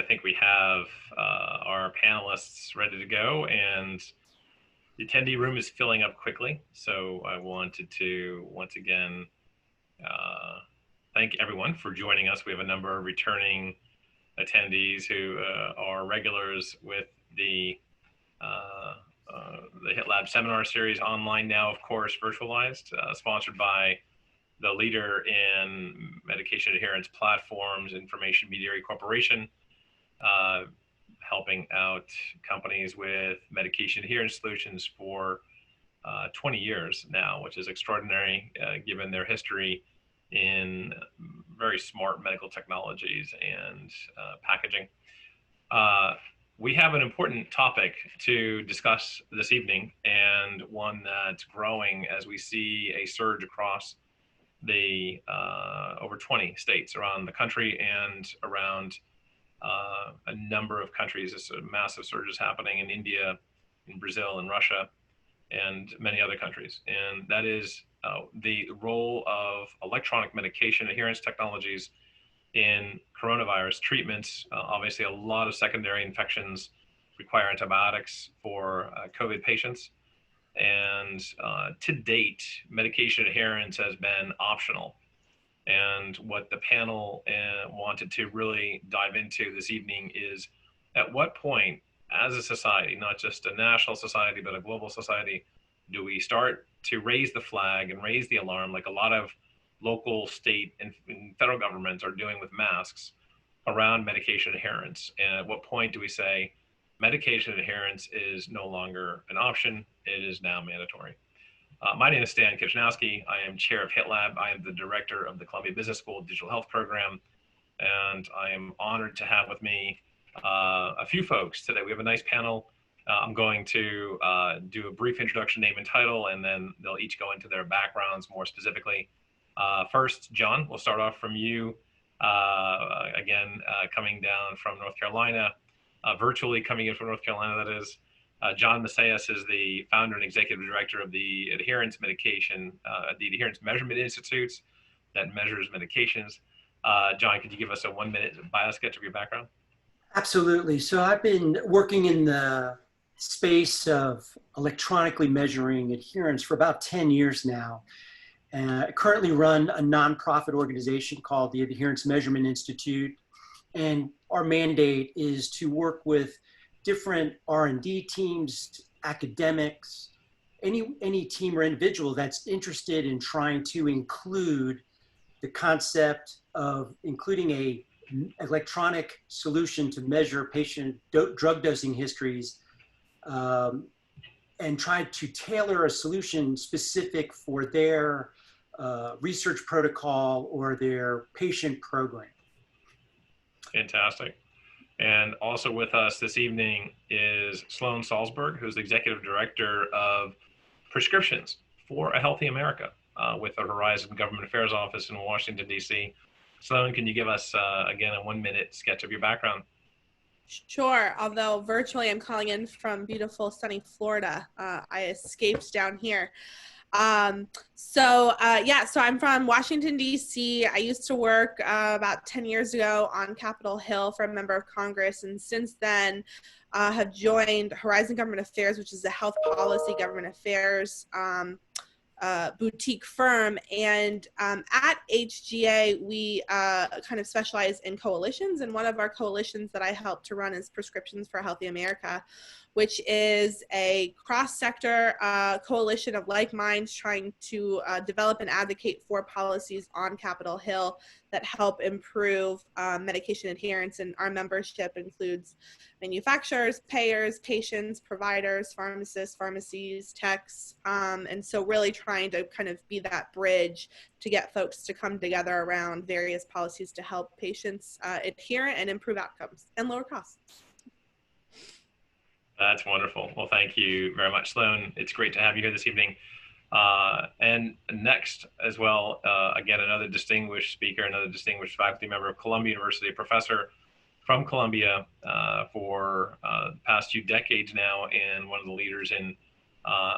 I think we have our panelists ready to go, and the attendee room is filling up quickly. So I wanted to once again thank everyone for joining us. We have a number of returning attendees who are regulars with the Hit Lab seminar series, online now, of course, virtualized, sponsored by the leader in medication adherence platforms, Information Mediary Corporation, helping out companies with medication adherence solutions for 20 years now, which is extraordinary given their history in very smart medical technologies and packaging. We have an important topic to discuss this evening, and one that's growing as we see a surge across the over 20 states around the country and around a number of countries. There's a massive surges happening in India, in Brazil, in Russia, and many other countries. And that is the role of electronic medication adherence technologies in coronavirus treatments. Obviously, a lot of secondary infections require antibiotics for COVID patients. And to date, medication adherence has been optional. And what the panel wanted to really dive into this evening is, at what point, as a society, not just a national society, but a global society, do we start to raise the flag and raise the alarm like a lot of local, state, and federal governments are doing with masks around medication adherence? And at what point do we say medication adherence is no longer an option, it is now mandatory? My name is Stan Kachnowski. I am chair of Hit Lab. I am the director of the Columbia Business School Digital Health Program, and I am honored to have with me a few folks today. We have a nice panel. I'm going to do a brief introduction, name and title, and then they'll each go into their backgrounds more specifically. First, John, we'll start off from you. Again, coming down from North Carolina, virtually coming in from North Carolina, that is. John Musaus is the founder and executive director of the Adherence Measurement Institutes that measures medications. John, could you give us a 1-minute bio sketch of your background? Absolutely. So I've been working in the space of electronically measuring adherence for about 10 years now. I currently run a nonprofit organization called the Adherence Measurement Institute, and our mandate is to work with different R&D teams, academics, any team or individual that's interested in trying to include the concept of including a electronic solution to measure patient drug dosing histories, and try to tailor a solution specific for their research protocol or their patient program. Fantastic. And also with us this evening is Sloane Salzburg, who's the executive director of prescriptions for a Healthy America with the Horizon Government Affairs Office in Washington, D.C. Sloane, can you give us, again, a 1-minute sketch of your background? Sure, although virtually I'm calling in from beautiful sunny Florida. I escaped down here. So I'm from Washington, D.C. I used to work about 10 years ago on Capitol Hill for a member of Congress, and since then have joined Horizon Government Affairs, which is a health policy government affairs boutique firm. And at HGA, we kind of specialize in coalitions, and one of our coalitions that I help to run is Prescriptions for a Healthy America, which is a cross-sector coalition of like minds trying to develop and advocate for policies on Capitol Hill that help improve medication adherence. And our membership includes manufacturers, payers, patients, providers, pharmacists, pharmacies, techs, and so really trying to kind of be that bridge to get folks to come together around various policies to help patients adhere and improve outcomes and lower costs. That's wonderful. Well, thank you very much, Sloane. It's great to have you here this evening. And next as well, again, another distinguished speaker, another distinguished faculty member of Columbia University, a professor from Columbia for the past few decades now, and one of the leaders in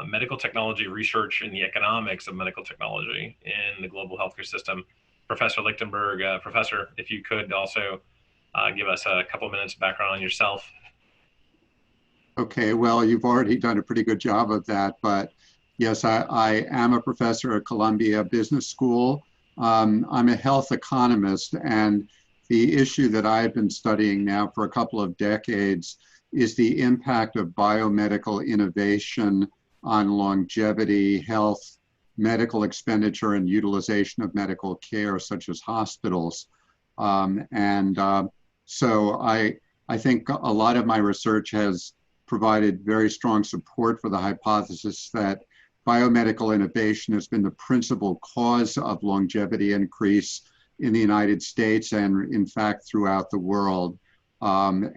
medical technology research and the economics of medical technology in the global healthcare system, Professor Lichtenberg. Professor, if you could also give us a couple minutes of background on yourself. Okay, well, you've already done a pretty good job of that, but yes, I am a professor at Columbia Business School. I'm a health economist, and the issue that I've been studying now for a couple of decades is the impact of biomedical innovation on longevity, health, medical expenditure, and utilization of medical care, such as hospitals. So I think a lot of my research has provided very strong support for the hypothesis that biomedical innovation has been the principal cause of longevity increase in the United States and, in fact, throughout the world. An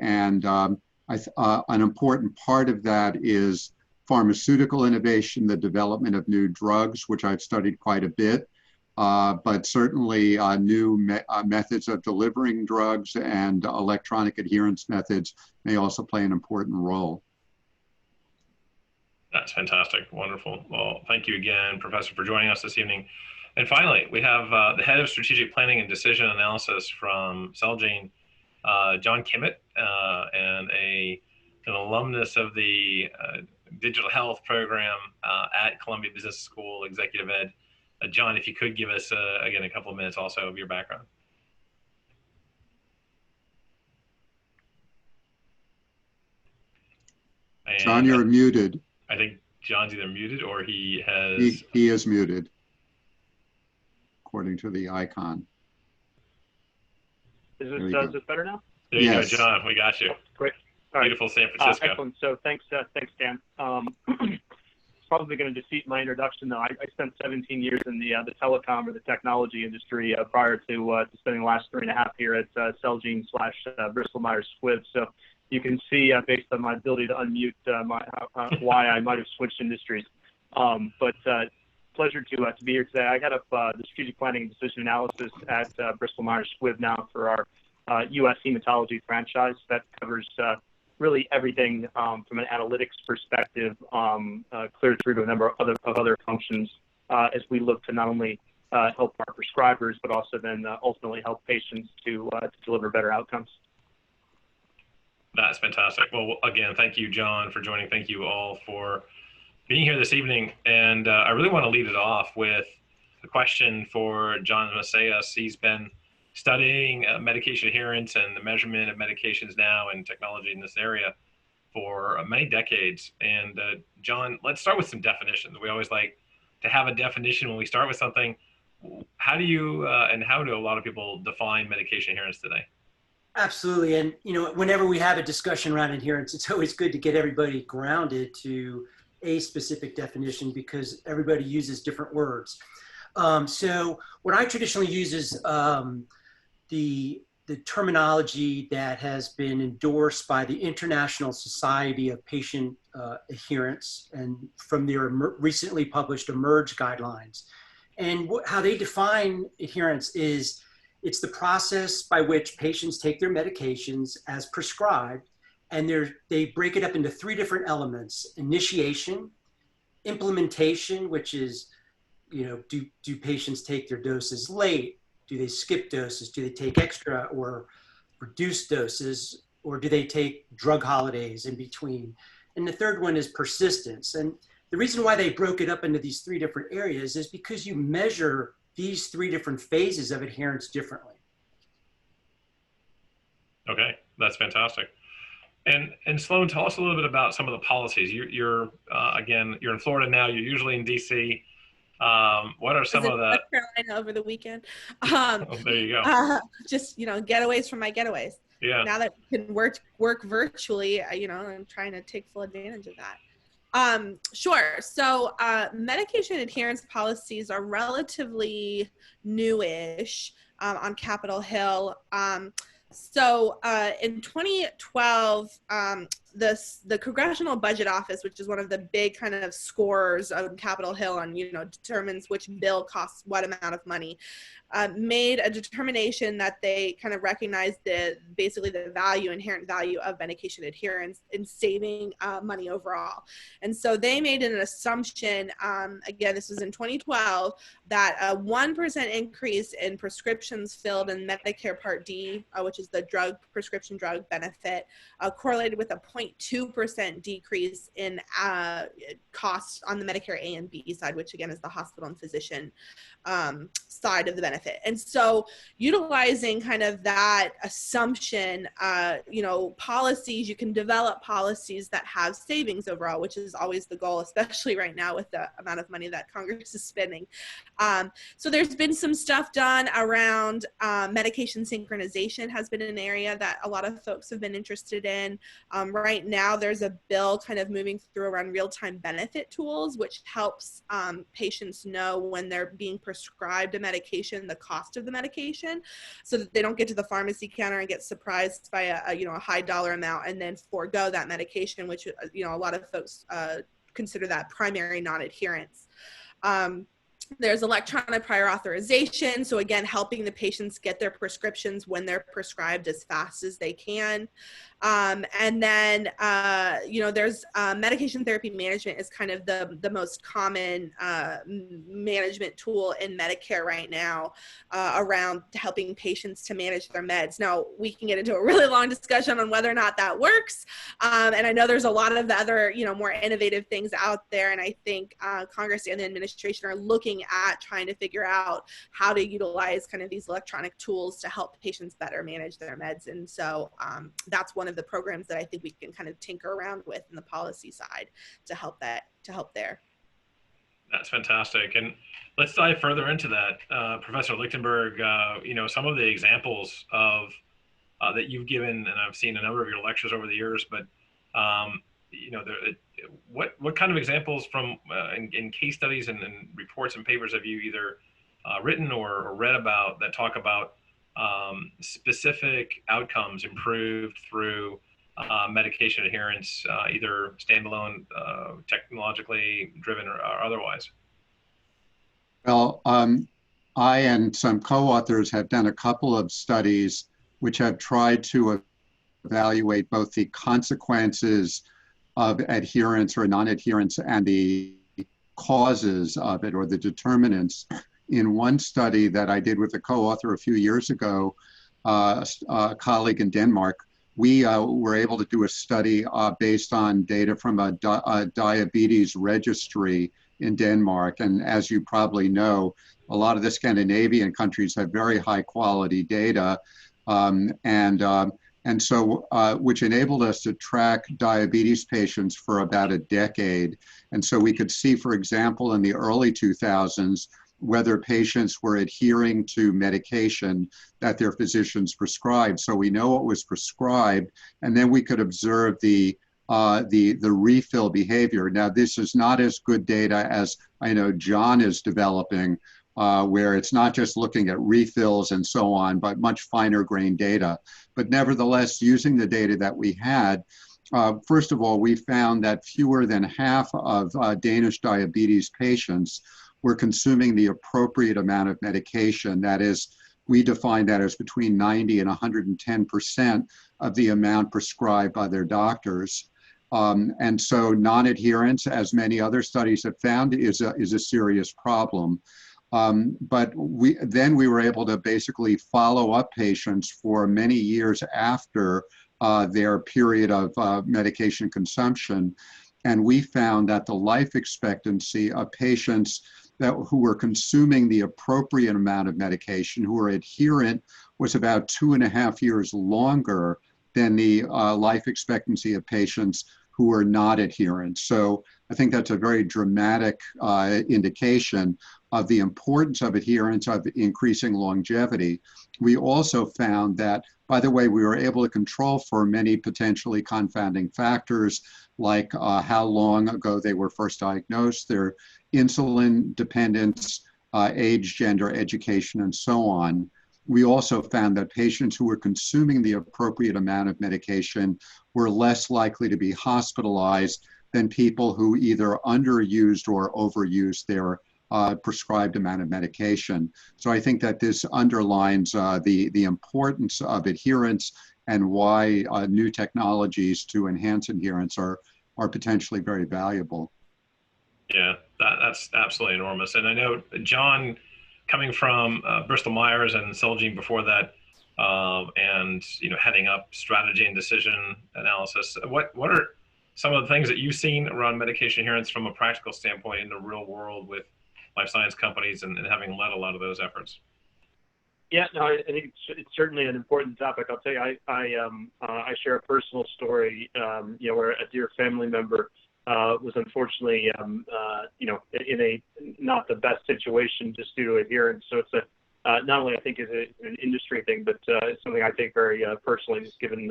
important part of that is pharmaceutical innovation, the development of new drugs, which I've studied quite a bit, but certainly new methods of delivering drugs and electronic adherence methods may also play an important role. That's fantastic. Wonderful. Well, thank you again, Professor, for joining us this evening. And finally, we have the head of strategic planning and decision analysis from Celgene, John Kimmet, and an alumnus of the digital health program at Columbia Business School, Executive Ed. John, if you could give us, again, a couple of minutes also of your background. And John, you're muted. I think John's either muted or he has... He is muted, according to the icon. Is this better now? There you go, John. We got you. Great. All right. Beautiful San Francisco. Excellent. So thanks, Dan. Probably going to defeat my introduction, though. I spent 17 years in the telecom or the technology industry prior to spending the last 3.5 years at Celgene / Bristol Myers Squibb. So you can see, based on my ability to unmute, why I might have switched industries. But pleasure to be here today. I head up the strategic planning and decision analysis at Bristol Myers Squibb now for our U.S. hematology franchise. That covers really everything from an analytics perspective, clear through to a number of other functions as we look to not only help our prescribers, but also then ultimately help patients to deliver better outcomes. That's fantastic. Well, again, thank you, John, for joining. Thank you all for being here this evening. And I really want to lead it off with a question for John Musaus. He's been studying medication adherence and the measurement of medications now and technology in this area for many decades. And John, let's start with some definitions. We always like to have a definition when we start with something. How do you and how do a lot of people define medication adherence today? Absolutely. And, whenever we have a discussion around adherence, it's always good to get everybody grounded to a specific definition because everybody uses different words. So what I traditionally use is the terminology that has been endorsed by the International Society of Patient Adherence and from their recently published EMERGE guidelines. And how they define adherence is it's the process by which patients take their medications as prescribed, and they break it up into 3 different elements: initiation, implementation, which is, do patients take their doses late? Do they skip doses? Do they take extra or reduced doses? Or do they take drug holidays in between? And the third one is persistence. And the reason why they broke it up into these 3 different areas is because you measure these 3 different phases of adherence differently. Okay, that's fantastic. And Sloane, tell us a little bit about some of the policies. You're in Florida now. You're usually in DC. What are some of the North Carolina over the weekend? There you go. Just getaways from my getaways. Yeah. Now that we can work virtually, I'm trying to take full advantage of that. Sure. So medication adherence policies are relatively newish on Capitol Hill. So in 2012, the Congressional Budget Office, which is one of the big kind of scorers on Capitol Hill on, determines which bill costs what amount of money, made a determination that they kind of recognized basically the inherent value of medication adherence in saving money overall. And so they made an assumption, again, this was in 2012, that a 1% increase in prescriptions filled in Medicare Part D, which is the prescription drug benefit, correlated with a 0.2% decrease in costs on the Medicare A and B side, which again is the hospital and physician side of the benefit. And so utilizing kind of that assumption, policies, you can develop policies that have savings overall, which is always the goal, especially right now with the amount of money that Congress is spending. So there's been some stuff done around medication synchronization has been an area that a lot of folks have been interested in. Right now, there's a bill kind of moving through around real-time benefit tools, which helps patients know when they're being prescribed a medication, the cost of the medication, so that they don't get to the pharmacy counter and get surprised by a high dollar amount and then forego that medication, which a lot of folks consider that primary non-adherence. There's electronic prior authorization. So again, helping the patients get their prescriptions when they're prescribed as fast as they can. And then, there's medication therapy management is kind of the most common management tool in Medicare right now around helping patients to manage their meds. Now, we can get into a really long discussion on whether or not that works. And I know there's a lot of other, more innovative things out there. And I think Congress and the administration are looking at trying to figure out how to utilize kind of these electronic tools to help patients better manage their meds. And so that's one of the programs that I think we can kind of tinker around with in the policy side to help there. That's fantastic. And let's dive further into that. Professor Lichtenberg, some of the examples of that you've given, and I've seen a number of your lectures over the years, but what kind of examples from in case studies and reports and papers have you either written or read about that talk about specific outcomes improved through medication adherence, either standalone, technologically driven or otherwise? Well, I and some co-authors have done a couple of studies which have tried to evaluate both the consequences of adherence or non-adherence and the causes of it or the determinants. In one study that I did with a co-author a few years ago, a colleague in Denmark, we were able to do a study based on data from a diabetes registry in Denmark. And as you probably know, a lot of the Scandinavian countries have very high quality data. And so, which enabled us to track diabetes patients for about a decade. And so we could see, for example, in the early 2000s, whether patients were adhering to medication that their physicians prescribed. So we know what was prescribed, and then we could observe the refill behavior. Now, this is not as good data as I know John is developing, where it's not just looking at refills and so on, but much finer grained data. But nevertheless, using the data that we had, first of all, we found that fewer than half of Danish diabetes patients were consuming the appropriate amount of medication. That is, we define that as between 90 and 110% of the amount prescribed by their doctors. And so non-adherence, as many other studies have found, is a serious problem. But we were able to basically follow up patients for many years after their period of medication consumption. And we found that the life expectancy of patients who were consuming the appropriate amount of medication, who were adherent, was about 2.5 years longer than the life expectancy of patients who were not adherent. So I think that's a very dramatic indication of the importance of adherence, of increasing longevity. We also found that, by the way, we were able to control for many potentially confounding factors, like how long ago they were first diagnosed, their insulin dependence, age, gender, education, and so on. we also found that patients who were consuming the appropriate amount of medication were less likely to be hospitalized than people who either underused or overused their prescribed amount of medication. So I think that this underlines the importance of adherence and why new technologies to enhance adherence are potentially very valuable. Yeah, that's absolutely enormous. And I know John, coming from Bristol Myers and Celgene before that, and heading up strategy and decision analysis, what are some of the things that you've seen around medication adherence from a practical standpoint in the real world with life science companies and having led a lot of those efforts? Yeah, no, I think it's certainly an important topic. I'll tell you, I share a personal story, where a dear family member was unfortunately, in a not the best situation just due to adherence. So it's not only I think is an industry thing, but it's something I take very personally, just given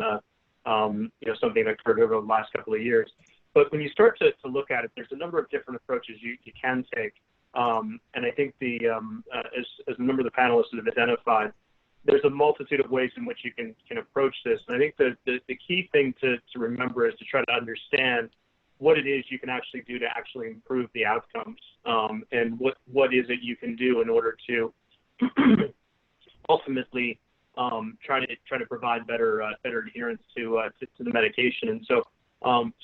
something that occurred over the last couple of years. But when you start to look at it, there's a number of different approaches you can take. And I think as a number of the panelists have identified, there's a multitude of ways in which you can approach this. And I think the key thing to remember is to try to understand what it is you can actually do to actually improve the outcomes, and what is it you can do in order to ultimately try to provide better adherence to the medication. And so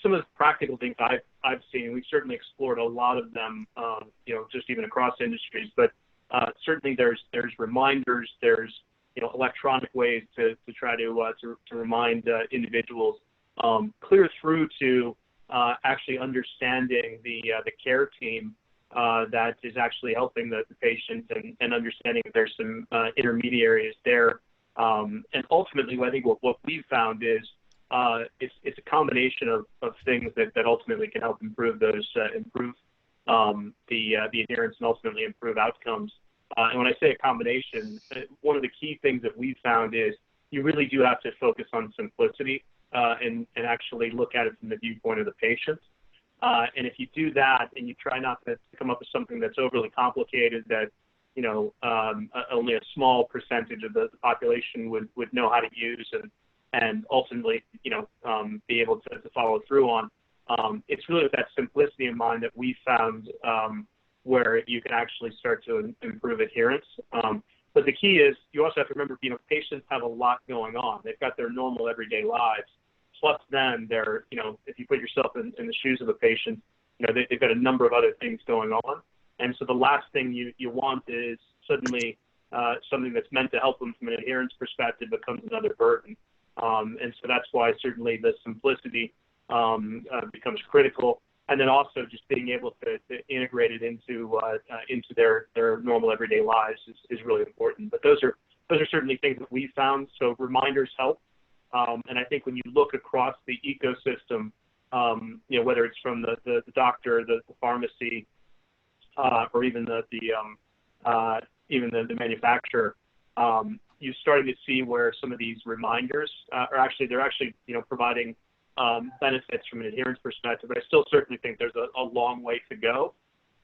some of the practical things I've seen, we've certainly explored a lot of them, just even across industries, but certainly there's reminders, there's electronic ways to try to remind individuals, clear through to actually understanding the care team that is actually helping the patient, and understanding that there's some intermediaries there. And ultimately, I think what we've found is it's a combination of things that ultimately can help improve the adherence and ultimately improve outcomes. And when I say a combination, one of the key things that we've found is you really do have to focus on simplicity and actually look at it from the viewpoint of the patient. And if you do that and you try not to come up with something that's overly complicated that only a small percentage of the population would know how to use and ultimately be able to follow through on, it's really with that simplicity in mind that we found where you can actually start to improve adherence. But the key is you also have to remember, patients have a lot going on. They've got their normal everyday lives. Plus then they're, if you put yourself in the shoes of a patient, they've got a number of other things going on. And so the last thing you want is suddenly something that's meant to help them from an adherence perspective becomes another burden. And so that's why certainly the simplicity becomes critical. And then also just being able to integrate it into their normal everyday lives is really important. But those are certainly things that we found. So reminders help. And I think when you look across the ecosystem, whether it's from the doctor, the pharmacy, or even the manufacturer, you're starting to see where some of these reminders they're actually providing benefits from an adherence perspective. But I still certainly think there's a long way to go.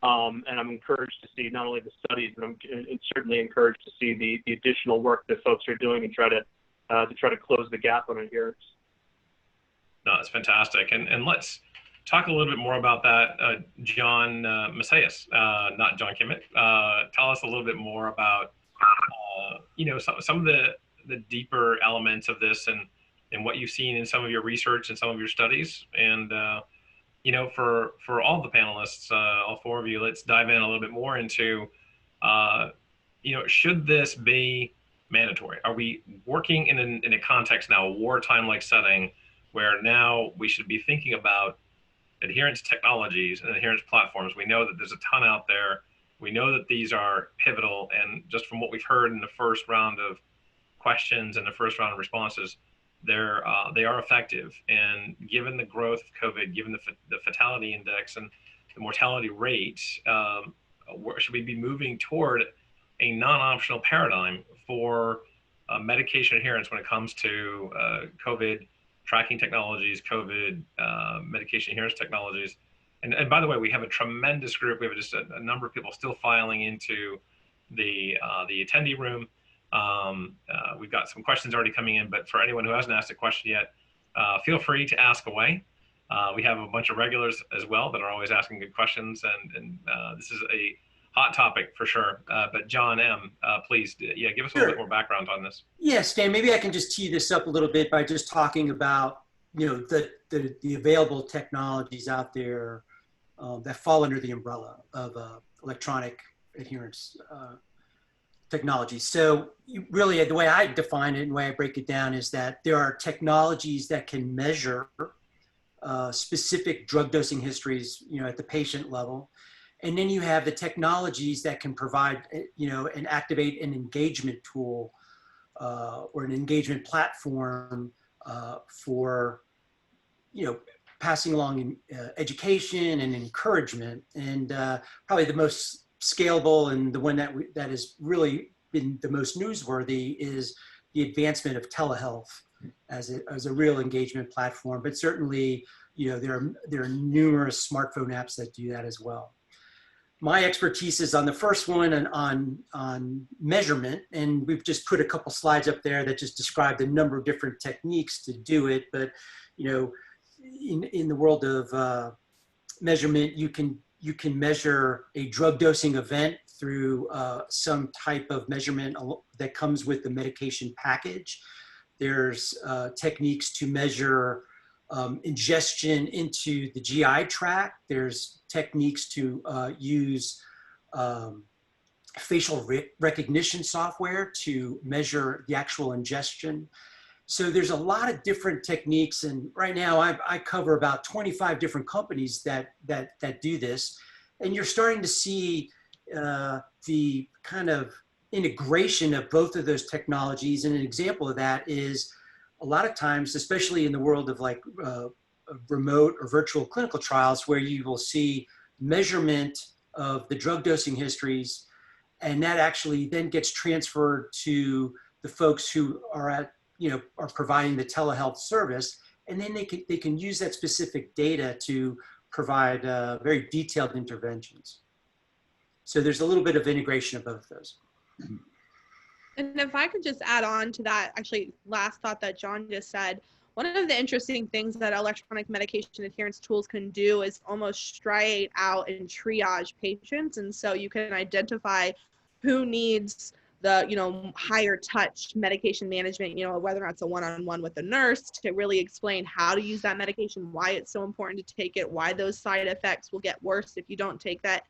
And I'm encouraged to see not only the studies, but I'm certainly encouraged to see the additional work that folks are doing and try to close the gap on adherence. No, it's fantastic. And let's talk a little bit more about that. John Musaus, not John Kimmet. Tell us a little bit more about, some of the deeper elements of this and what you've seen in some of your research and some of your studies. And, for all the panelists, all four of you, let's dive in a little bit more into, should this be mandatory? Are we working in a context now, a wartime-like setting, where now we should be thinking about adherence technologies and adherence platforms? We know that there's a ton out there. We know that these are pivotal, and just from what we've heard in the first round of questions and the first round of responses, they are effective. And given the growth of COVID, given the fatality index and the mortality rate, should we be moving toward a non-optional paradigm for medication adherence when it comes to COVID tracking technologies, COVID medication adherence technologies? And by the way, we have a tremendous group. We have just a number of people still filing into the attendee room. We've got some questions already coming in, but for anyone who hasn't asked a question yet, feel free to ask away. We have a bunch of regulars as well that are always asking good questions, and this is a hot topic for sure. But John M., please, yeah, give us a little bit more background on this. Yeah, Stan, maybe I can just tee this up a little bit by just talking about, the available technologies out there that fall under the umbrella of electronic adherence technology. So really, the way I define it and the way I break it down is that there are technologies that can measure specific drug dosing histories, at the patient level. And then you have the technologies that can provide, and activate an engagement tool or an engagement platform for, passing along education and encouragement. And probably the most scalable and the one that has really been the most newsworthy is the advancement of telehealth as a real engagement platform. But certainly, there are numerous smartphone apps that do that as well. My expertise is on the first one and on measurement, and we've just put a couple slides up there that just describe the number of different techniques to do it. But in the world of measurement, you can measure a drug dosing event through some type of measurement that comes with the medication package. There's techniques to measure ingestion into the GI tract. There's techniques to use facial recognition software to measure the actual ingestion. So there's a lot of different techniques, and right now I cover about 25 different companies that do this, and you're starting to see the kind of integration of both of those technologies. And an example of that is a lot of times, especially in the world of like remote or virtual clinical trials, where you will see measurement of the drug dosing histories, and that actually then gets transferred to the folks who are providing the telehealth service, and then they can use that specific data to provide very detailed interventions. So there's a little bit of integration of both of those. And if I could just add on to that, actually, last thought that John just said, one of the interesting things that electronic medication adherence tools can do is almost straight out and triage patients. And so you can identify who needs the, higher touch medication management, whether or not it's a one-on-one with a nurse to really explain how to use that medication, why it's so important to take it, why those side effects will get worse if you don't take that,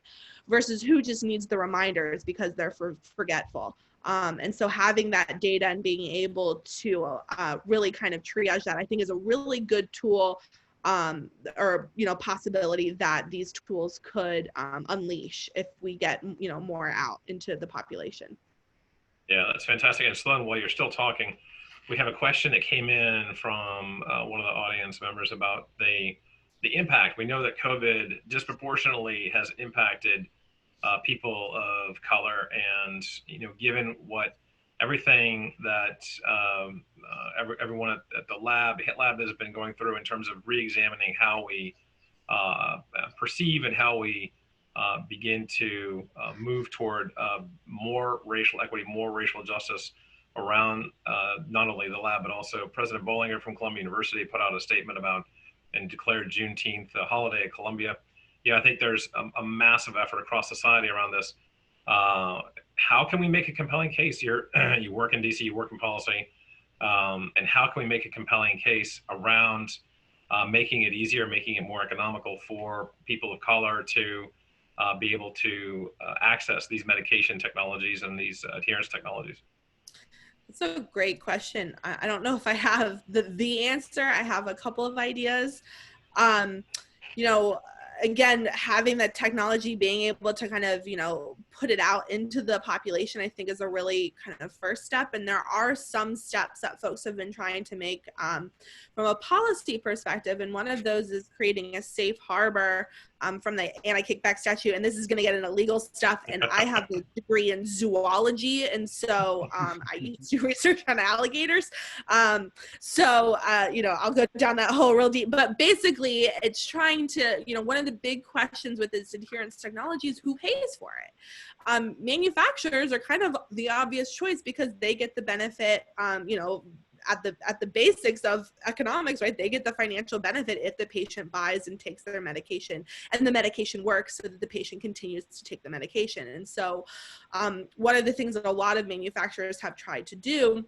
versus who just needs the reminders because they're forgetful. And so having that data and being able to really kind of triage that, I think, is a really good tool or possibility that these tools could unleash if we get more out into the population. Yeah, that's fantastic. And Sloane, while you're still talking, we have a question that came in from one of the audience members about the impact. We know that COVID disproportionately has impacted people of color, and given what everything that everyone at the HIT lab has been going through in terms of re-examining how we perceive and how we begin to move toward more racial equity, more racial justice around not only the lab, but also President Bollinger from Columbia University put out a statement about and declared Juneteenth a holiday at Columbia. Yeah, I think there's a massive effort across society around this. How can we make a compelling case? You work in DC, you work in policy, and how can we make a compelling case around making it easier, making it more economical for people of color to be able to access these medication technologies and these adherence technologies? It's a great question. I don't know if I have the answer. I have a couple of ideas. Again, having that technology, being able to kind of, put it out into the population, I think is a really kind of first step. And there are some steps that folks have been trying to make from a policy perspective. And one of those is creating a safe harbor from the anti-kickback statute. And this is going to get into legal stuff. And I have a degree in zoology. And so I used to do research on alligators. I'll go down that hole real deep. But basically, it's trying to, one of the big questions with this adherence technology is who pays for it. Manufacturers are kind of the obvious choice because they get the benefit, at the basics of economics, right? They get the financial benefit if the patient buys and takes their medication, and the medication works so that the patient continues to take the medication. And so one of the things that a lot of manufacturers have tried to do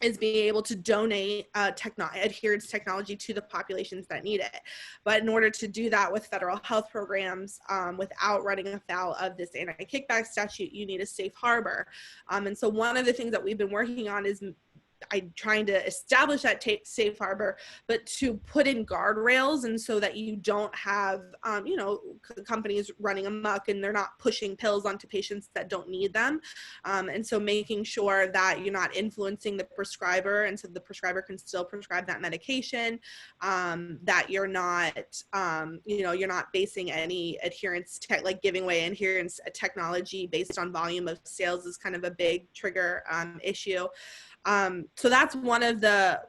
is being able to donate adherence technology to the populations that need it. But in order to do that with federal health programs, without running afoul of this anti-kickback statute, you need a safe harbor. And so one of the things that we've been working on is trying to establish that safe harbor, but to put in guardrails, and so that you don't have, companies running amok and they're not pushing pills onto patients that don't need them. And so making sure that you're not influencing the prescriber, and so the prescriber can still prescribe that medication, that you're not, you're not basing any adherence, like giving away adherence technology based on volume of sales is kind of a big trigger issue. So that's one of the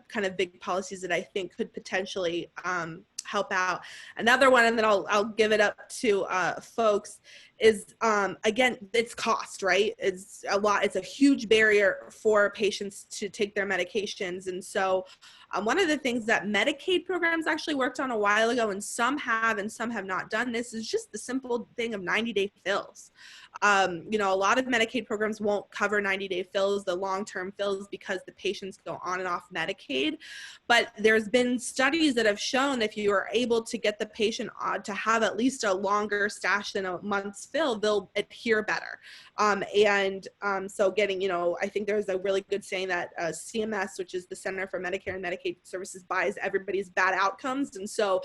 kind of big policies that I think could potentially help out. Another one, and then I'll give it up to folks, is again, it's cost, right? It's a huge barrier for patients to take their medications. And so one of the things that Medicaid programs actually worked on a while ago, and some have not done this, is just the simple thing of 90-day fills. A lot of Medicaid programs won't cover 90-day fills, the long-term fills, because the patients go on and off Medicaid. But there's been studies that have shown if you are able to get the patient to have at least a longer stash than a month's fill, they'll adhere better. So getting, I think there's a really good saying that CMS, which is the Center for Medicare and Medicaid Services, buys everybody's bad outcomes. And so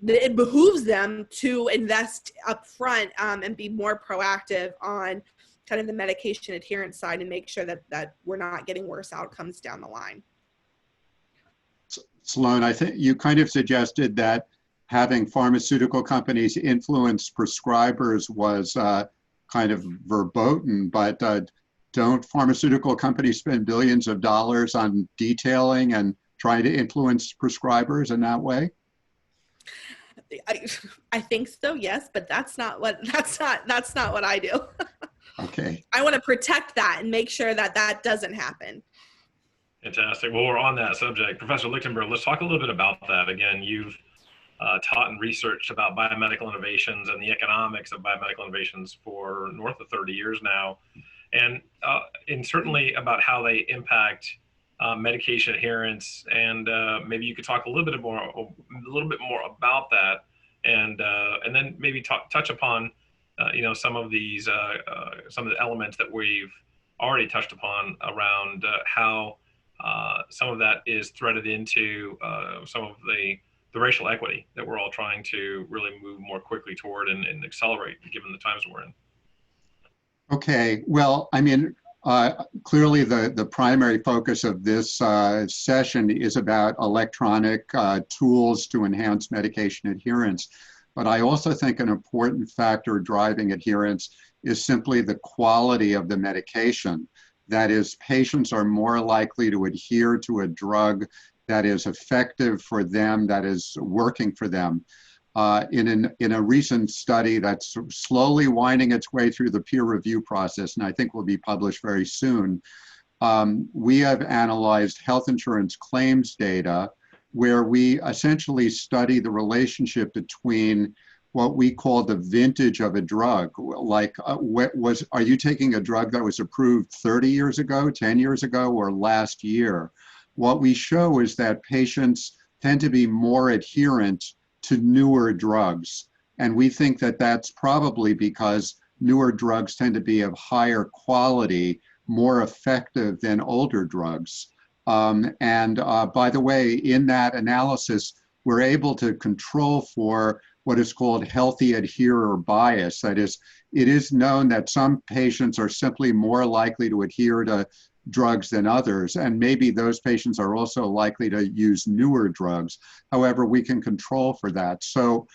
it behooves them to invest up front and be more proactive on kind of the medication adherence side, and make sure that we're not getting worse outcomes down the line. Sloane, I think you kind of suggested that having pharmaceutical companies influence prescribers was kind of verboten, but don't pharmaceutical companies spend billions of dollars on detailing and trying to influence prescribers in that way? I think so, yes, but that's not what I do. Okay. I want to protect that and make sure that doesn't happen. Fantastic. Well, we're on that subject. Professor Lichtenberg, let's talk a little bit about that. Again, you've taught and researched about biomedical innovations and the economics of biomedical innovations for north of 30 years now, and certainly about how they impact medication adherence. And maybe you could talk a little bit more about that, and then maybe touch upon some of these some of the elements that we've already touched upon around how some of that is threaded into some of the racial equity that we're all trying to really move more quickly toward and accelerate given the times we're in. Okay, well, I mean, clearly the primary focus of this session is about electronic tools to enhance medication adherence. But I also think an important factor driving adherence is simply the quality of the medication. That is, patients are more likely to adhere to a drug that is effective for them, that is working for them. In a recent study that's slowly winding its way through the peer review process, and I think will be published very soon, we have analyzed health insurance claims data where we essentially study the relationship between what we call the vintage of a drug. Like, are you taking a drug that was approved 30 years ago, 10 years ago, or last year? What we show is that patients tend to be more adherent to newer drugs. And we think that that's probably because newer drugs tend to be of higher quality, more effective than older drugs. By the way, in that analysis, we're able to control for what is called healthy adherer bias. That is, it is known that some patients are simply more likely to adhere to drugs than others, and maybe those patients are also likely to use newer drugs. However, we can control for that. So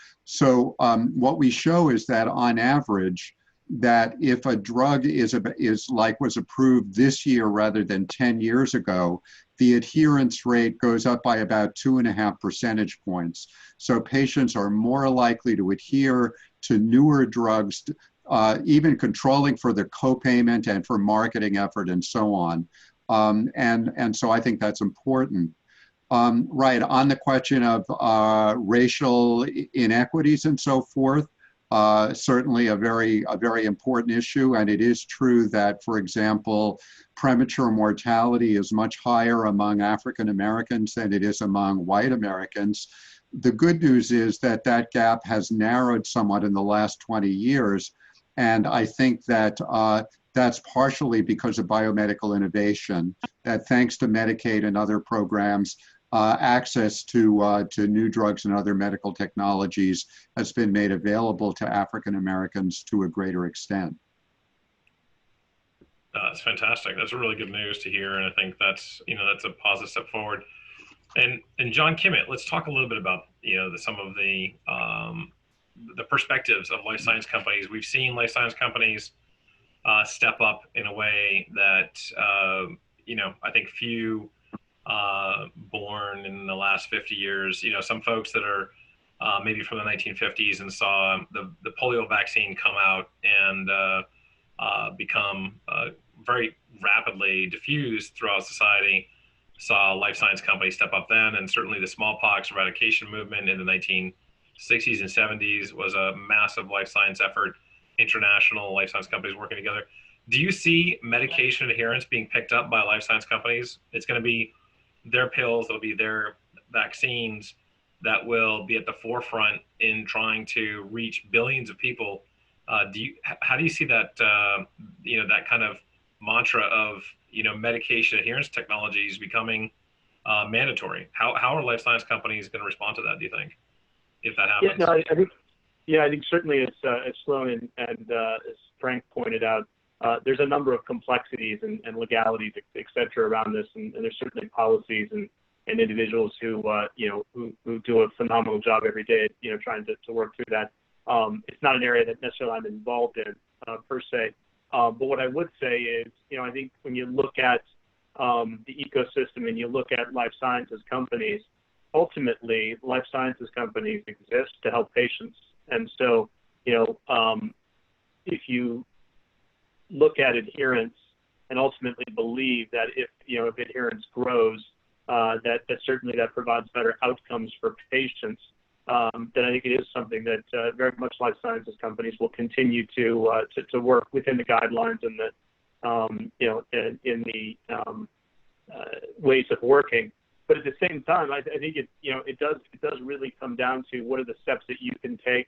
what we show is that on average, that if a drug was approved this year rather than 10 years ago, the adherence rate goes up by about 2.5 percentage points. So patients are more likely to adhere to newer drugs even controlling for the co-payment and for marketing effort and so on. And so I think that's important. Right, on the question of racial inequities and so forth, certainly a very important issue. And it is true that, for example, premature mortality is much higher among African Americans than it is among white Americans. The good news is that that gap has narrowed somewhat in the last 20 years. And I think that that's partially because of biomedical innovation, that thanks to Medicaid and other programs, access to new drugs and other medical technologies has been made available to African Americans to a greater extent. That's fantastic. That's really good news to hear, and I think that's that's a positive step forward. And John Kimmet, let's talk a little bit about some of the perspectives of life science companies. We've seen life science companies step up in a way that I think few born in the last 50 years. Some folks that are maybe from the 1950s and saw the polio vaccine come out and become very rapidly diffused throughout society, saw life science companies step up then, and certainly the smallpox eradication movement in the 1960s and 70s was a massive life science effort, international life science companies working together. Do you see medication adherence being picked up by life science companies? It's going to be their pills, it'll be their vaccines that will be at the forefront in trying to reach billions of people. How do you see that, that kind of mantra of, medication adherence technologies becoming mandatory? How are life science companies going to respond to that, do you think, if that happens? I think certainly as Sloane and as Frank pointed out, there's a number of complexities and legalities, et cetera, around this, and there's certainly policies and individuals who do a phenomenal job every day, trying to work through that. It's not an area that necessarily I'm involved in per se, but what I would say is, I think when you look at the ecosystem and you look at life sciences companies, ultimately life sciences companies exist to help patients, and so if you look at adherence and ultimately believe that if adherence grows, that certainly that provides better outcomes for patients, then I think it is something that very much life sciences companies will continue to work within the guidelines and the in the ways of working. But at the same time, I think it does really come down to what are the steps that you can take,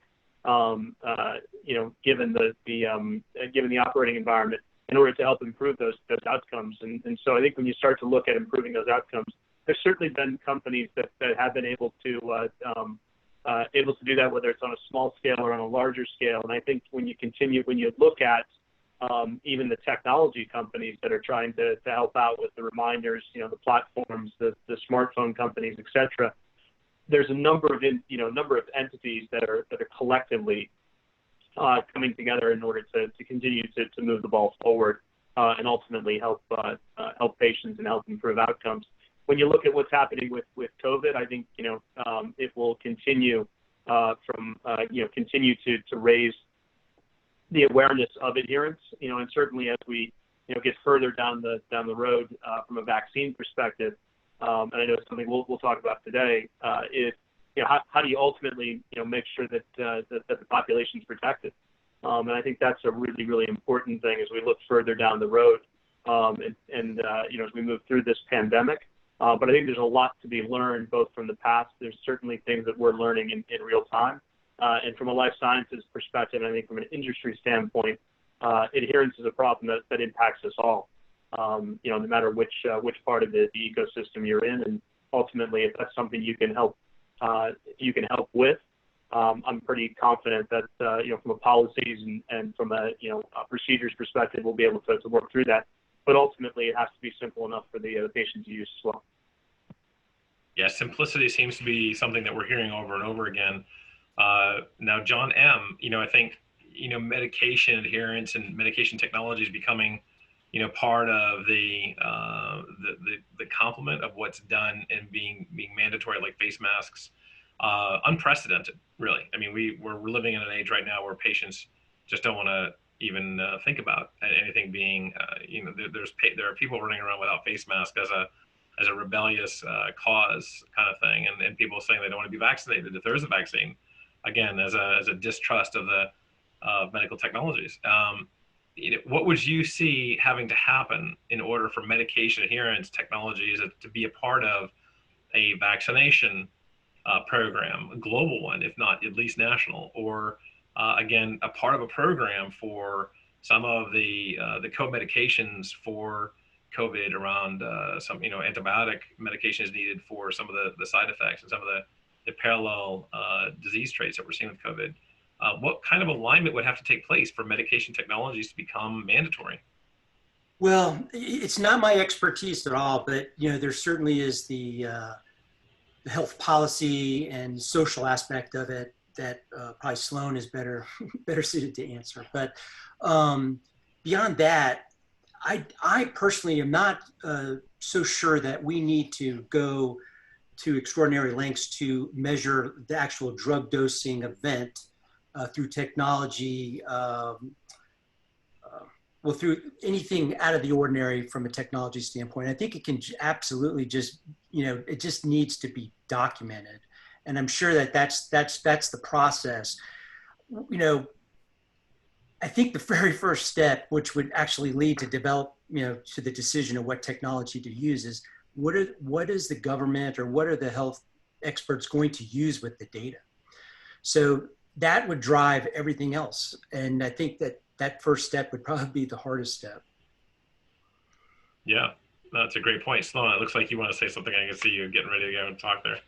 given the operating environment, in order to help improve those outcomes. And so I think when you start to look at improving those outcomes, there's certainly been companies that have been able to do that, whether it's on a small scale or on a larger scale. And I think when you look at even the technology companies that are trying to help out with the reminders, the platforms, the smartphone companies, et cetera, there's a number of entities that are collectively coming together in order to continue to move the ball forward and ultimately help patients and help improve outcomes. When you look at what's happening with COVID, I think it will continue continue to raise the awareness of adherence. And certainly as we get further down the road from a vaccine perspective, and I know it's something we'll talk about today, is how do you ultimately make sure that the population is protected? And I think that's a really, really important thing as we look further down the road, and as we move through this pandemic. But I think there's a lot to be learned both from the past. There's certainly things that we're learning in real time, and from a life sciences perspective, and I think from an industry standpoint, adherence is a problem that impacts us all. No matter which part of the ecosystem you're in, and ultimately, if that's something you can help with, I'm pretty confident that from a policies and from a procedures perspective, we'll be able to work through that. But ultimately, it has to be simple enough for the patient to use as well. Yeah, simplicity seems to be something that we're hearing over and over again. Now, John M., I think medication adherence and medication technology is becoming part of the complement of what's done and being mandatory, like face masks. Unprecedented, really. I mean, we're living in an age right now where patients just don't want to even think about anything being, there are people running around without face masks as a rebellious cause kind of thing, and people saying they don't want to be vaccinated if there is a vaccine, again, as a distrust of the medical technologies. What would you see having to happen in order for medication adherence technologies to be a part of a vaccination program, a global one, if not at least national, or again, a part of a program for some of the co-medications for COVID around some, antibiotic medication is needed for some of the side effects and some of the parallel disease traits that we're seeing with COVID. What kind of alignment would have to take place for medication technologies to become mandatory? Well, it's not my expertise at all, but there certainly is the health policy and social aspect of it that probably Sloane is better suited to answer. But beyond that, I personally am not so sure that we need to go to extraordinary lengths to measure the actual drug dosing event through technology, through anything out of the ordinary from a technology standpoint. I think it can absolutely just, it just needs to be documented. And I'm sure that's the process. I think the very first step, which would actually lead to develop, to the decision of what technology to use, is what is the government or what are the health experts going to use with the data? So that would drive everything else. And I think that first step would probably be the hardest step. Yeah, that's a great point. Sloane, it looks like you want to say something. I can see you getting ready to go and talk there.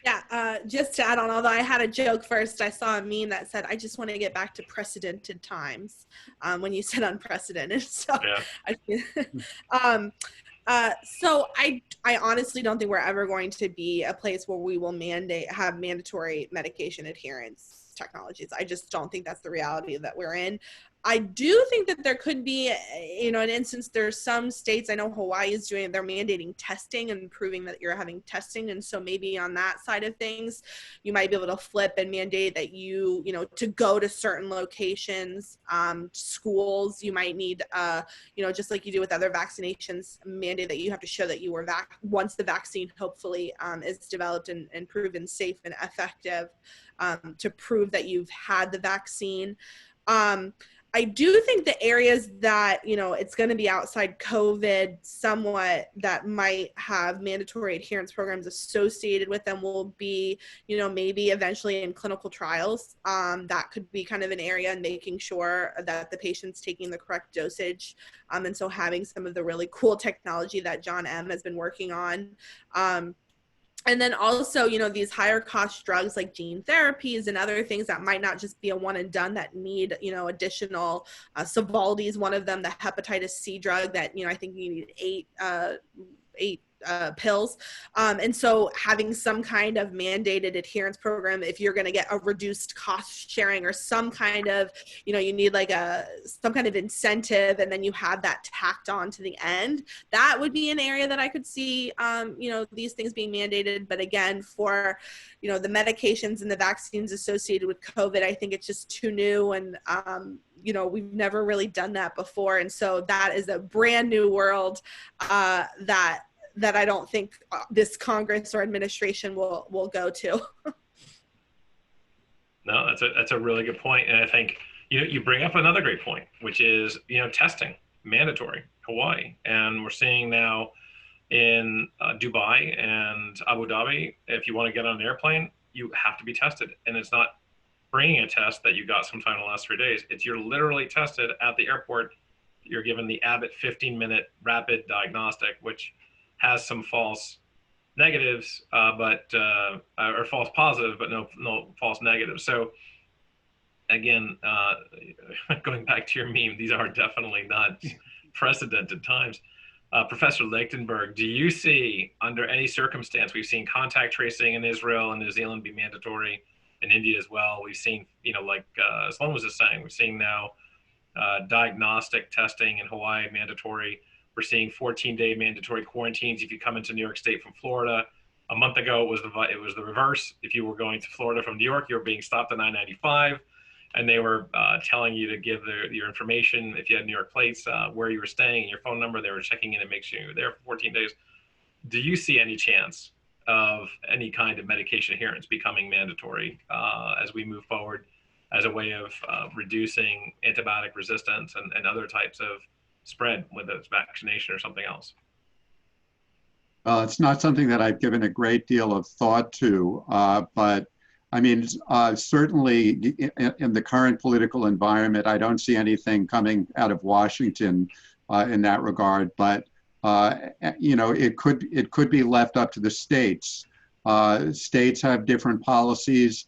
Yeah, just to add on, although I had a joke first, I saw a meme that said, I just want to get back to precedented times when you said unprecedented. So, yeah. So I honestly don't think we're ever going to be a place where we will have mandatory medication adherence technologies. I just don't think that's the reality that we're in. I do think that there could be, an instance, there's some states, I know Hawaii is doing it, they're mandating testing and proving that you're having testing. And so maybe on that side of things, you might be able to flip and mandate that you to go to certain locations, schools, you might need, just like you do with other vaccinations, mandate that you have to show that you were once the vaccine hopefully is developed and proven safe and effective, to prove that you've had the vaccine. I do think the areas that, it's going to be outside COVID somewhat that might have mandatory adherence programs associated with them will be, maybe eventually in clinical trials. That could be kind of an area and making sure that the patient's taking the correct dosage. And so having some of the really cool technology that John M. has been working on. And then also, these higher cost drugs like gene therapies and other things that might not just be a one and done that need, additional, Sovaldi is one of them, the hepatitis C drug that, I think you need eight pills. And so having some kind of mandated adherence program, if you're going to get a reduced cost sharing or some kind of, you need like some kind of incentive, and then you have that tacked on to the end, that would be an area that I could see, these things being mandated. But again, for, the medications and the vaccines associated with COVID, I think it's just too new, and, we've never really done that before. And so that is a brand new world that I don't think this Congress or administration will go to. No, that's a really good point. And I think, you bring up another great point, which is, testing, mandatory, Hawaii. And we're seeing now in Dubai and Abu Dhabi, if you want to get on an airplane, you have to be tested. And it's not bringing a test that you got sometime in the last 3 days. You're literally tested at the airport. You're given the Abbott 15-minute rapid diagnostic, which has some false negatives, or false positives, but no false negatives. So again, going back to your meme, these are definitely not precedented times. Professor Lichtenberg, do you see, under any circumstance, we've seen contact tracing in Israel and New Zealand be mandatory, in India as well. We've seen, like Sloane was just saying, we've seen now diagnostic testing in Hawaii mandatory. We're seeing 14-day mandatory quarantines if you come into New York State from Florida. A month ago, it was the reverse. If you were going to Florida from New York, you were being stopped at I-95. and they were telling you to give your information if you had New York plates, where you were staying, and your phone number. They were checking in and make sure you were there for 14 days. Do you see any chance of any kind of medication adherence becoming mandatory as we move forward as a way of reducing antibiotic resistance and other types of spread, whether it's vaccination or something else? It's not something that I've given a great deal of thought to, but I mean, certainly in the current political environment, I don't see anything coming out of Washington in that regard. But you know, it could be left up to the states. States have different policies.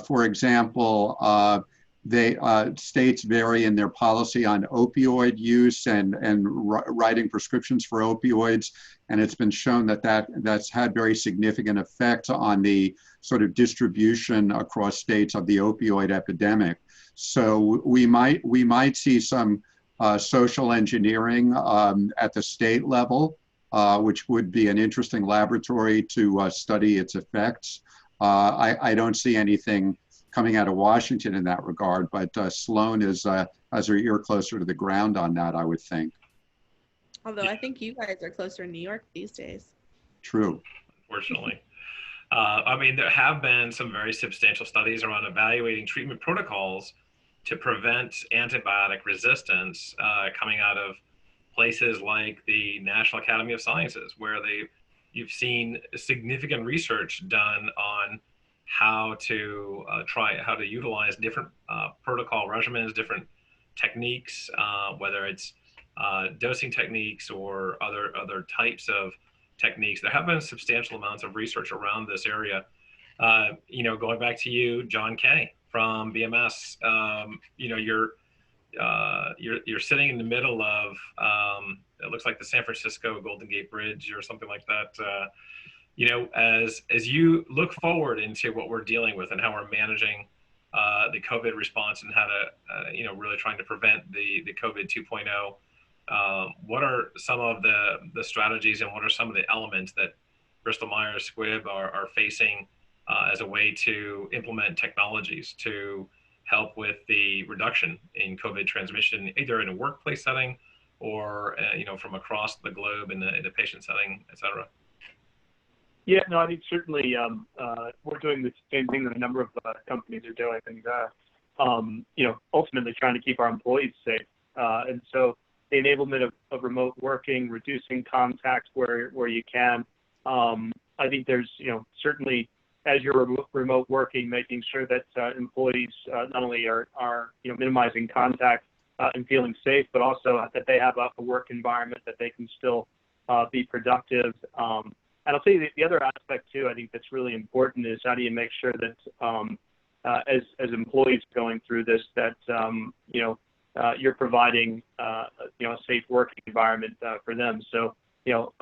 For example, states vary in their policy on opioid use and writing prescriptions for opioids, and it's been shown that that's had very significant effects on the sort of distribution across states of the opioid epidemic. So we might see some social engineering at the state level, which would be an interesting laboratory to study its effects. I don't see anything coming out of Washington in that regard, but Sloane has her ear closer to the ground on that, I would think. Although I think you guys are closer in New York these days. True. Unfortunately. I mean, there have been some very substantial studies around evaluating treatment protocols to prevent antibiotic resistance coming out of places like the National Academy of Sciences, where you've seen significant research done on how to utilize different protocol regimens, different techniques, whether it's dosing techniques or other types of techniques. There have been substantial amounts of research around this area. You know, going back to you, John Kay from BMS, you know, you're sitting in the middle of it looks like the San Francisco Golden Gate Bridge or something like that. You know, as you look forward into what we're dealing with and how we're managing the COVID response and how to, you know, really trying to prevent the COVID 2.0, what are some of the strategies and what are some of the elements that Bristol Myers Squibb are facing as a way to implement technologies to help with the reduction in COVID transmission, either in a workplace setting or, you know, from across the globe in the patient setting, et cetera? Yeah, no, I think certainly we're doing the same thing that a number of companies are doing, and you know, ultimately trying to keep our employees safe. And so the enablement of remote working, reducing contact where you can. I think there's, you know, certainly as you're remote working, making sure that employees not only are you know, minimizing contact and feeling safe, but also that they have a work environment that they can still be productive. And I'll tell you the other aspect too, I think that's really important is how do you make sure that as employees going through this, that you know, you're providing you know, a safe working environment for them. So you know,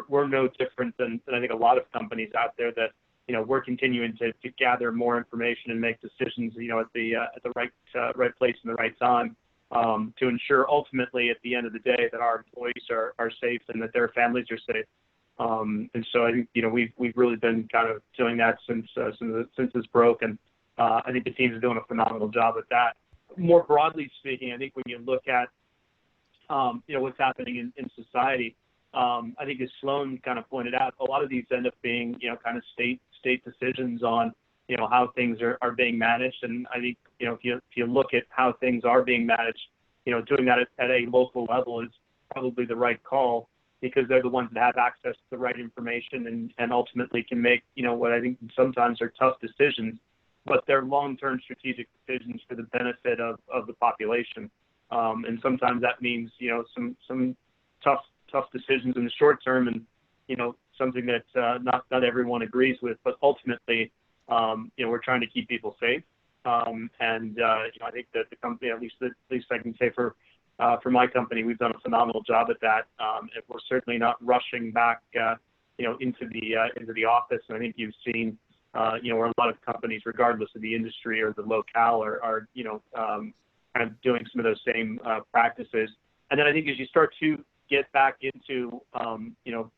we're no different than I think a lot of companies out there that, you know, we're continuing to gather more information and make decisions, you know, at the right place and the right time to ensure ultimately at the end of the day that our employees are safe and that their families are safe. And so I think, you know, we've really been kind of doing that since this broke, and I think the teams are doing a phenomenal job at that. More broadly speaking, I think when you look at you know, what's happening in society, I think as Sloane kind of pointed out, a lot of these end up being, you know, kind of state decisions on, you know, how things are being managed. And I think, you know, if you look at how things are being managed, you know, doing that at a local level is probably the right call, because they're the ones that have access to the right information and ultimately can make, you know, what I think sometimes are tough decisions, but they're long-term strategic decisions for the benefit of the population. And sometimes that means, you know, some tough decisions in the short term, and, you know, something that not everyone agrees with, but ultimately, you know, we're trying to keep people safe. And you know, I think that the company, at least I can say for my company, we've done a phenomenal job at that. And we're certainly not rushing back, you know, into the office. And I think you've seen, you know, where a lot of companies, regardless of the industry or the locale, are you know, kind of doing some of those same practices. And then I think as you start to get back into, you know,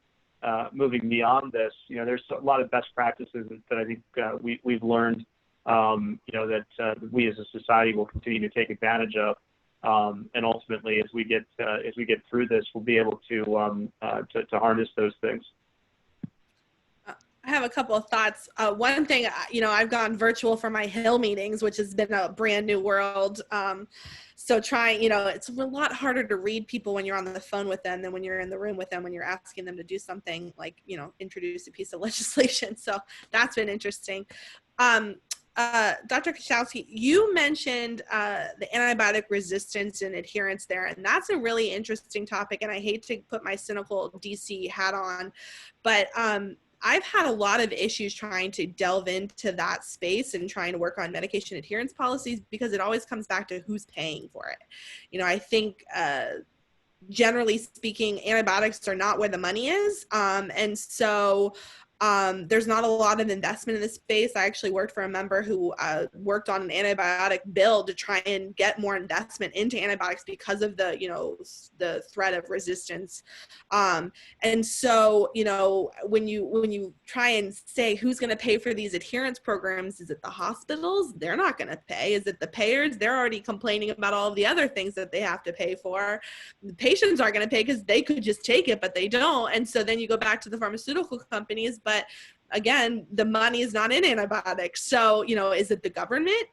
moving beyond this, you know, there's a lot of best practices that I think we've learned that we as a society will continue to take advantage of. And ultimately, as we get through this, we'll be able to harness those things. I have a couple of thoughts. One thing, I've gone virtual for my Hill meetings, which has been a brand new world. So trying, it's a lot harder to read people when you're on the phone with them than when you're in the room with them, when you're asking them to do something like, introduce a piece of legislation. So that's been interesting. Dr. Kachnowski, you mentioned the antibiotic resistance and adherence there, and that's a really interesting topic, and I hate to put my cynical DC hat on, but I've had a lot of issues trying to delve into that space and trying to work on medication adherence policies, because it always comes back to who's paying for it. I think generally speaking, antibiotics are not where the money is, and so there's not a lot of investment in this space. I actually worked for a member who worked on an antibiotic bill to try and get more investment into antibiotics because of the threat of resistance. And so, when you try and say who's going to pay for these adherence programs, is it the hospitals? They're not going to pay. Is it the payers? They're already complaining about all of the other things that they have to pay for. The patients aren't going to pay because they could just take it, but they don't. And so then you go back to the pharmaceutical companies. But again, the money is not in antibiotics. So, is it the government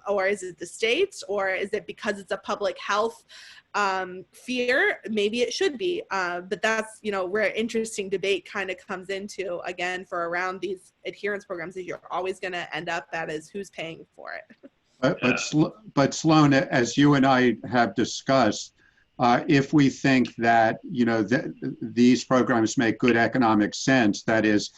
or is it the states, or is it because it's a public health fear? Maybe it should be. But that's, where an interesting debate kind of comes into, again, for around these adherence programs, that you're always going to end up at is who's paying for it. But Sloane, as you and I have discussed, if we think that, these programs make good economic sense, that is,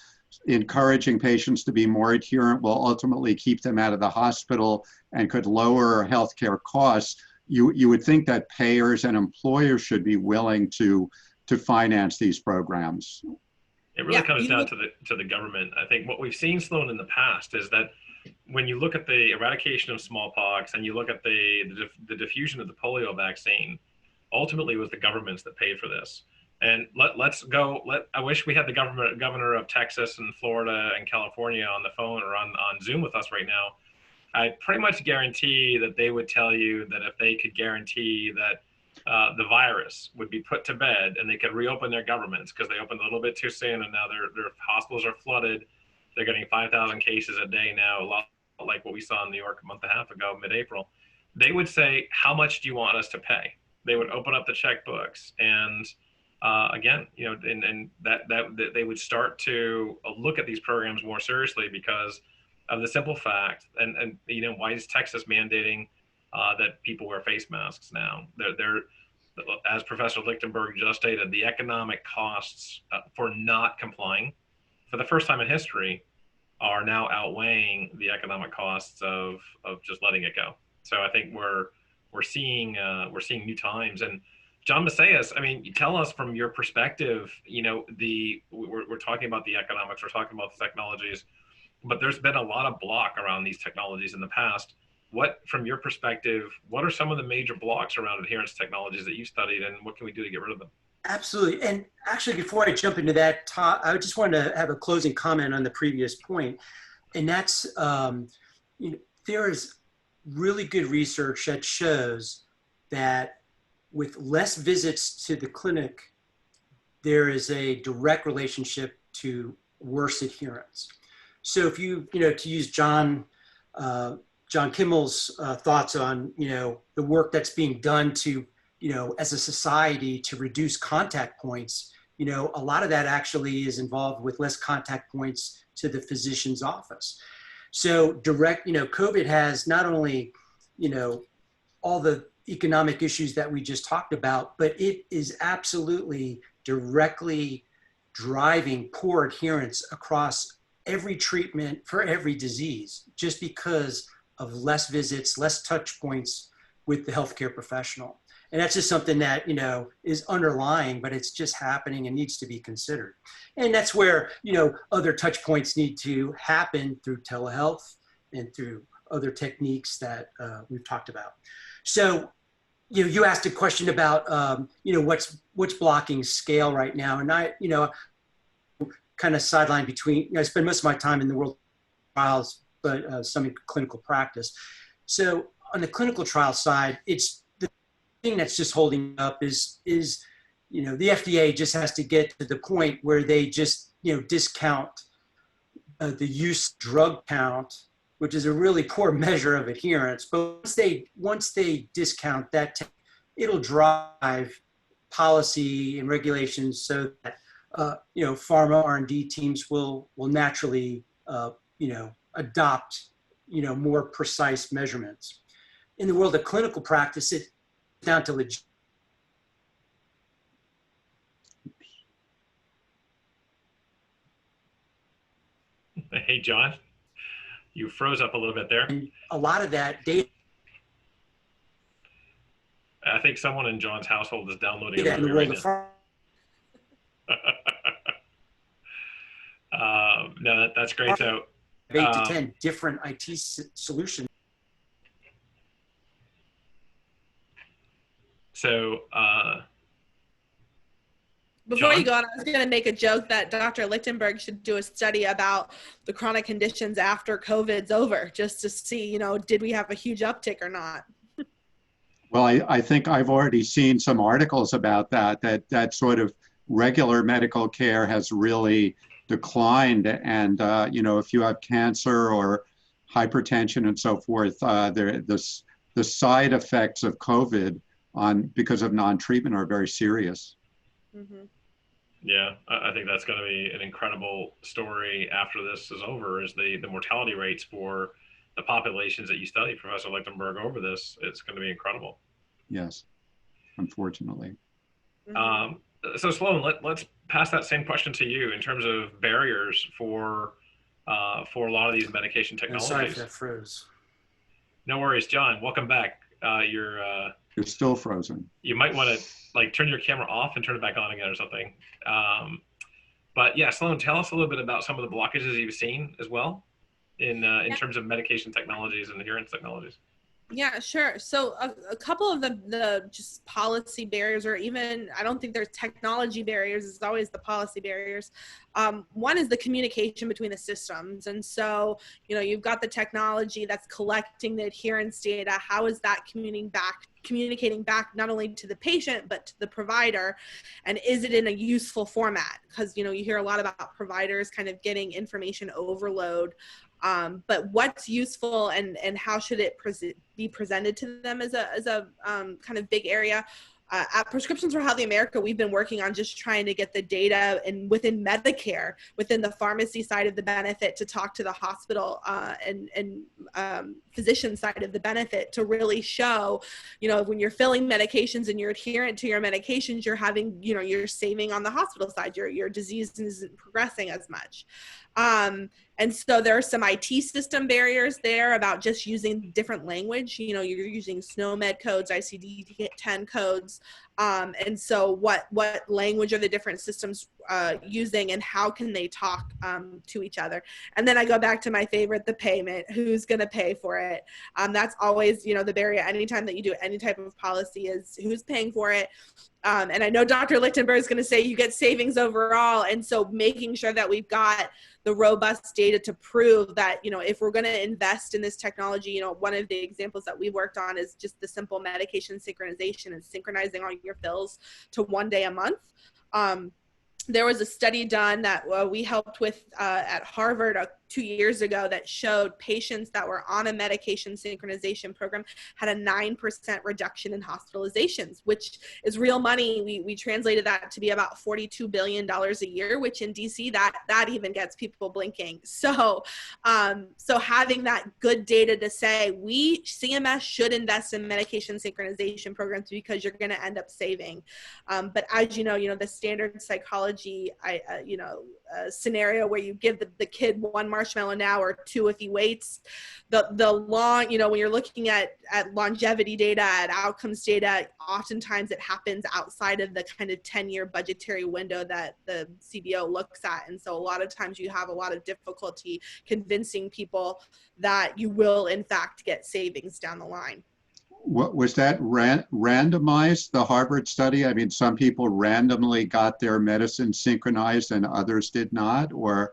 encouraging patients to be more adherent will ultimately keep them out of the hospital and could lower healthcare costs, you would think that payers and employers should be willing to finance these programs. It really comes down to the government. I think what we've seen, Sloane, in the past is that when you look at the eradication of smallpox and you look at the diffusion of the polio vaccine, ultimately it was the governments that paid for this. And I wish we had the governor of Texas and Florida and California on the phone or on Zoom with us right now. I pretty much guarantee that they would tell you that if they could guarantee that the virus would be put to bed and they could reopen their governments, because they opened a little bit too soon and now their hospitals are flooded. They're getting 5,000 cases a day now, a lot like what we saw in New York a month and a half ago, mid-April. They would say, how much do you want us to pay? They would open up the checkbooks and again, and that they would start to look at these programs more seriously because of the simple fact, and why is Texas mandating that people wear face masks now? They're as Professor Lichtenberg just stated, the economic costs for not complying, for the first time in history, are now outweighing the economic costs of just letting it go. So I think we're seeing new times. And John Musaus, you tell us from your perspective, we're talking about the economics, we're talking about the technologies, but there's been a lot of block around these technologies in the past. From your perspective, what are some of the major blocks around adherence technologies that you studied, and what can we do to get rid of them? Absolutely. And actually, before I jump into that, I just wanted to have a closing comment on the previous point. And that's, there is really good research that shows that with less visits to the clinic, there is a direct relationship to worse adherence. So if to use John Kimmel's thoughts on, the work that's being done to, as a society to reduce contact points, a lot of that actually is involved with less contact points to the physician's office. So COVID has not only, all the economic issues that we just talked about, but it is absolutely directly driving poor adherence across every treatment for every disease, just because of less visits, less touch points with the healthcare professional. And that's just something that, is underlying, but it's just happening and needs to be considered. And that's where, other touch points need to happen through telehealth and through other techniques that we've talked about. So, you asked a question about, what's blocking scale right now. And I, kind of sideline between, I spend most of my time in the world trials but some in clinical practice. So on the clinical trial side, it's the thing that's just holding up is the FDA just has to get to the point where they just discount the use drug count, which is a really poor measure of adherence. But once they discount that, it'll drive policy and regulations so that pharma R&D teams will naturally adopt more precise measurements. In the world of clinical practice, it's down to Hey, John, you froze up a little bit there. a lot of that data I think someone in John's household is downloading in the right world now. of pharma. No, that's great. So 8 to 10 different IT solutions. So Before John? you go on, I was going to make a joke that Dr. Lichtenberg should do a study about the chronic conditions after COVID's over, just to see, did we have a huge uptick or not? Well, I think I've already seen some articles about that sort of regular medical care has really declined. And, if you have cancer or hypertension and so forth, the side effects of COVID because of non-treatment are very serious. Mm-hmm. Yeah, I think that's going to be an incredible story after this is over, is the mortality rates for the populations that you study, Professor Lichtenberg, over this. It's going to be incredible. Yes, unfortunately. Mm-hmm. So Sloane, let's pass that same question to you in terms of barriers for a lot of these medication technologies. Sorry if that froze. No worries, John. Welcome back. You're still frozen. You might want to turn your camera off and turn it back on again or something. But yeah, Sloane, tell us a little bit about some of the blockages you've seen as well in terms of medication technologies and adherence technologies. Yeah, sure. So a couple of the just policy barriers, or even, I don't think there's technology barriers, it's always the policy barriers. One is the communication between the systems. And so, you've got the technology that's collecting the adherence data. How is that communicating back not only to the patient, but to the provider? And is it in a useful format? Because, you hear a lot about providers kind of getting information overload. But what's useful and how should it be presented to them is a kind of big area. At Prescriptions for Healthy America, we've been working on just trying to get the data and within Medicare, within the pharmacy side of the benefit, to talk to the hospital and physician side of the benefit to really show, when you're filling medications and you're adherent to your medications, you're having, you're saving on the hospital side, your disease isn't progressing as much. And so there are some IT system barriers there about just using different language. You're using SNOMED codes, ICD-10 codes. And so what language are the different systems using, and how can they talk to each other? And then I go back to my favorite, the payment. Who's going to pay for it? That's always, the barrier anytime that you do any type of policy, is who's paying for it. And I know Dr. Lichtenberg is going to say you get savings overall. And so making sure that we've got the robust data to prove that, if we're going to invest in this technology, one of the examples that we worked on is just the simple medication synchronization and synchronizing all your fills to 1 day a month. There was a study done that we helped with at Harvard 2 years ago that showed patients that were on a medication synchronization program had a 9% reduction in hospitalizations, which is real money. We translated that to be about $42 billion a year, which in DC, that even gets people blinking. So having that good data to say, CMS should invest in medication synchronization programs because you're going to end up saving. But as you know, the standard psychology, scenario where you give the kid 1 marshmallow now or 2 if he waits, the long, when you're looking at longevity data, at outcomes data, oftentimes it happens outside of the kind of 10-year budgetary window that the CBO looks at. And so a lot of times you have a lot of difficulty convincing people that you will in fact get savings down the line. What was that randomized, the Harvard study? I mean, some people randomly got their medicine synchronized and others did not, or?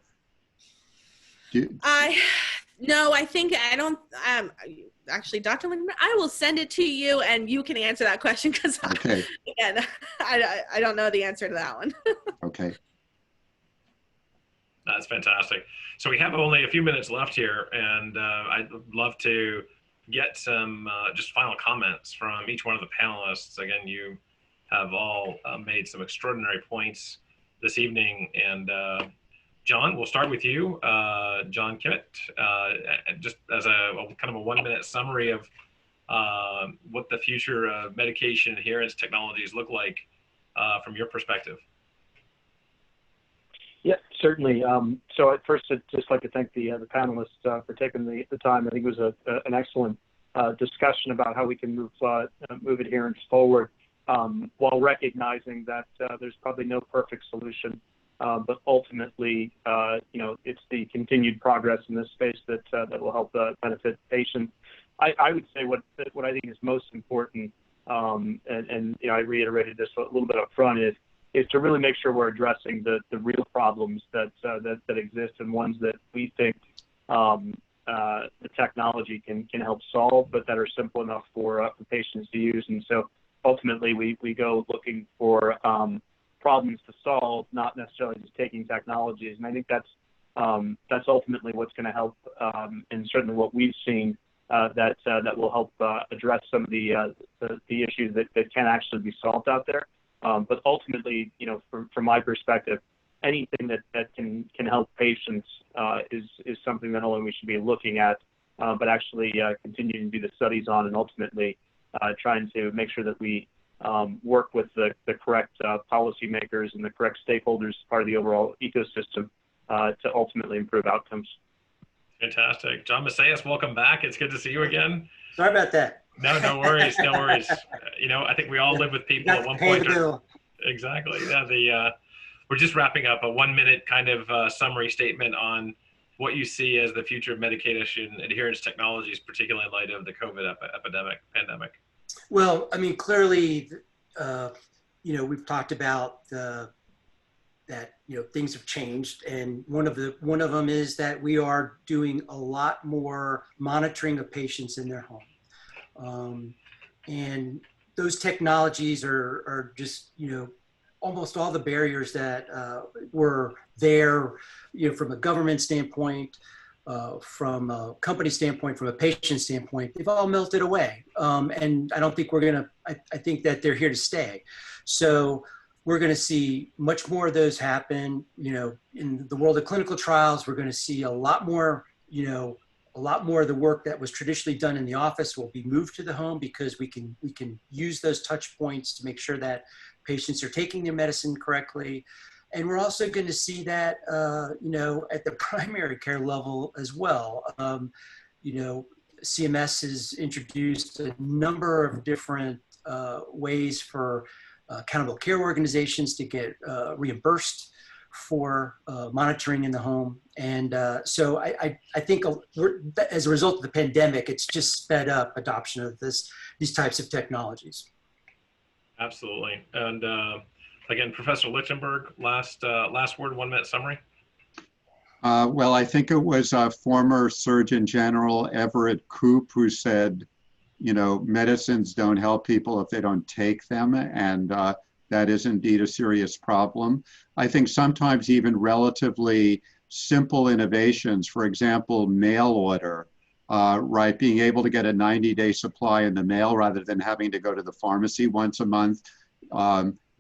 No, I don't. Actually, Dr. Lindman, I will send it to you, and you can answer that question because, Okay. again, I don't know the answer to that one. Okay. That's fantastic. So we have only a few minutes left here, and I'd love to get some just final comments from each one of the panelists. Again, you have all made some extraordinary points this evening, and John, we'll start with you. John Kimmet, just as a kind of a 1-minute summary of what the future of medication adherence technologies look like from your perspective. Yeah, certainly. So at first, I'd just like to thank the panelists for taking the time. I think it was an excellent discussion about how we can move adherence forward, while recognizing that there's probably no perfect solution. But ultimately, it's the continued progress in this space that will help benefit patients. I would say what I think is most important, and I reiterated this a little bit up front, is to really make sure we're addressing the real problems that exist, and ones that we think the technology can help solve, but that are simple enough for patients to use. And so ultimately, we go looking for problems to solve, not necessarily just taking technologies. And I think that's ultimately what's going to help, and certainly what we've seen that will help address some of the issues that can actually be solved out there. But ultimately, from my perspective, anything that can help patients is something that not only we should be looking at, but actually continuing to do the studies on, and ultimately trying to make sure that we work with the correct policymakers and the correct stakeholders as part of the overall ecosystem to ultimately improve outcomes. Fantastic. John Musaus, welcome back. It's good to see you again. Sorry about that. No worries, no worries. I think we all live with people at one point. Exactly. Yeah, we're just wrapping up a 1-minute kind of summary statement on what you see as the future of medication adherence technologies, particularly in light of the COVID pandemic. Well, I mean, clearly, we've talked about that things have changed, and one of them is that we are doing a lot more monitoring of patients in their home, and those technologies are just almost all the barriers that were there, from a government standpoint, from a company standpoint, from a patient standpoint, they've all melted away. And I don't think I think that they're here to stay. So we're going to see much more of those happen. In the world of clinical trials, we're going to see a lot more of the work that was traditionally done in the office will be moved to the home, because we can use those touch points to make sure that patients are taking their medicine correctly. And we're also going to see that, at the primary care level as well. CMS has introduced a number of different ways for accountable care organizations to get reimbursed for monitoring in the home. And so I think as a result of the pandemic, it's just sped up adoption of these types of technologies. Absolutely. And again, Professor Lichtenberg, last word, 1-minute summary. Well, I think it was former Surgeon General Everett Koop who said, medicines don't help people if they don't take them, and that is indeed a serious problem. I think sometimes even relatively simple innovations, for example, mail order, being able to get a 90-day supply in the mail rather than having to go to the pharmacy once a month,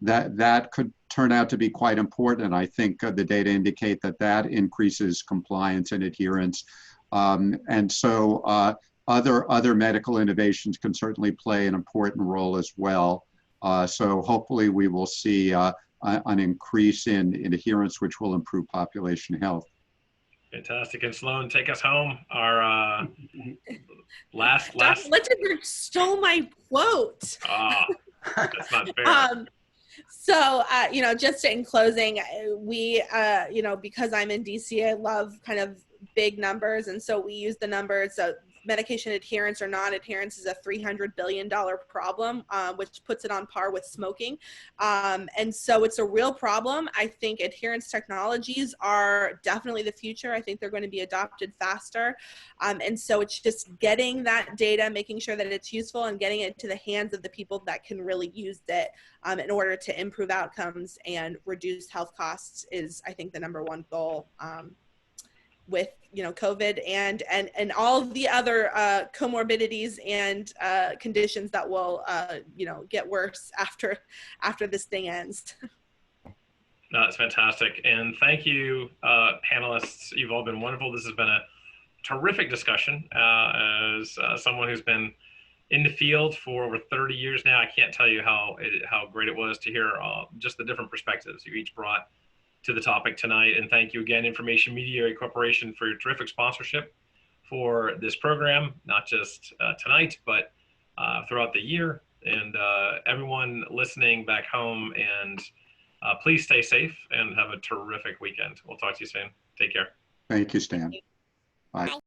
that could turn out to be quite important. And I think the data indicate that increases compliance and adherence. And so other medical innovations can certainly play an important role as well. So hopefully we will see an increase in adherence, which will improve population health. Fantastic. And Sloane, take us home. Our last. Dr. Lichtenberg stole my quote. That's not fair. So, just in closing, we, because I'm in DC, I love kind of big numbers. And so we use the numbers. So medication adherence or non-adherence is a $300 billion problem, which puts it on par with smoking. And so it's a real problem. I think adherence technologies are definitely the future. I think they're going to be adopted faster. And so it's just getting that data, making sure that it's useful, and getting it to the hands of the people that can really use it in order to improve outcomes and reduce health costs is, I think, the number one goal with, you know, COVID and all of the other comorbidities and conditions that will, you know, get worse after this thing ends. No, it's fantastic. And thank you, panelists. You've all been wonderful. This has been a terrific discussion. As someone who's been in the field for over 30 years now, I can't tell you how great it was to hear just the different perspectives you each brought to the topic tonight. And thank you again, Information Mediary Corporation, for your terrific sponsorship for this program, not just tonight, but throughout the year. And everyone listening back home, and please stay safe and have a terrific weekend. We'll talk to you soon. Take care. Thank you, Stan. Bye.